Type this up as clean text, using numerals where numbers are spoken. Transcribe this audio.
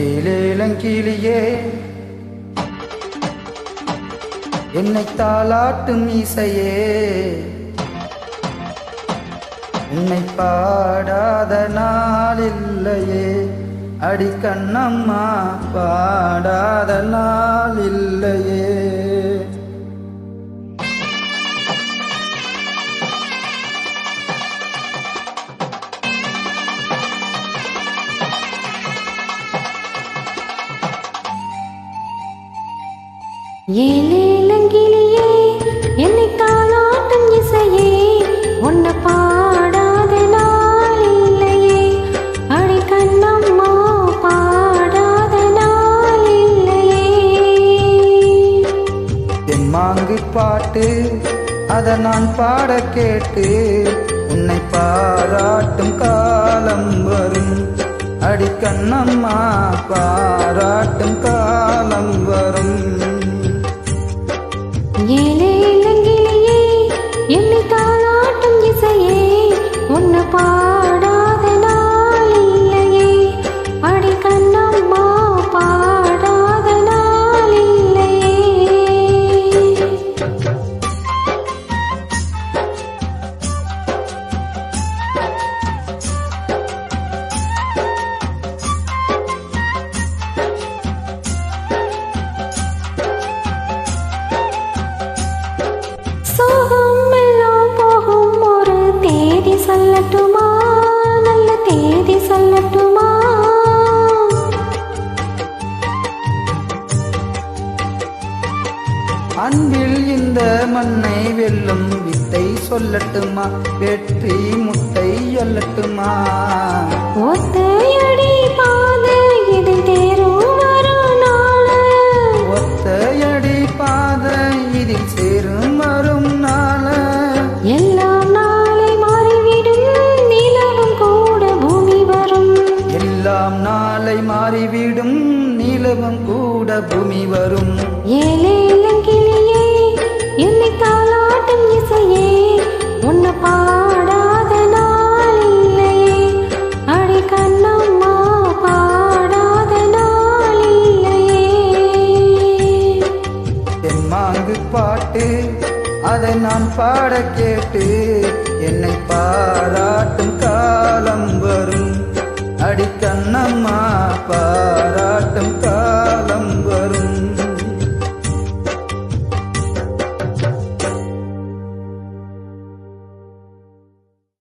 ஏலேலங்கிளியே என்னை தாளாட்டும் இசையே, உன்னை பாடாத நாள் இல்லையே, அடி கண்ணம்மா பாடாத நாள் இல்லையே. ஏலேலங்கிளியே என்னை தாளாட்டும் இசையே, உன்னை பாடாத நாள் இல்லையே, அடி கண்ணம்மா பாடாத நாள் இல்லையே. தெம்மாங்கு பாட்டு அதை நான் பாட கேட்டு உன்னை பாராட்டும் காலம் வரும், அடி கண்ணம்மா பாராட்டும் காலம் வரும். ஏலேலங்கிளியே என்னை தாளாட்டும் இசையே, உன்னை பாடாத நாள் இல்லையே, அடி கண்ணம்மா பாடாத நாள் இல்லையே. சொல்லட்டுமா, நல்ல தேதி சொல்லட்டுமா, அன்பில் இந்த மண்ணை வெல்லும் வித்தை சொல்லட்டுமா, வெற்றி முட்டை சொல்லட்டுமா. ஒத்த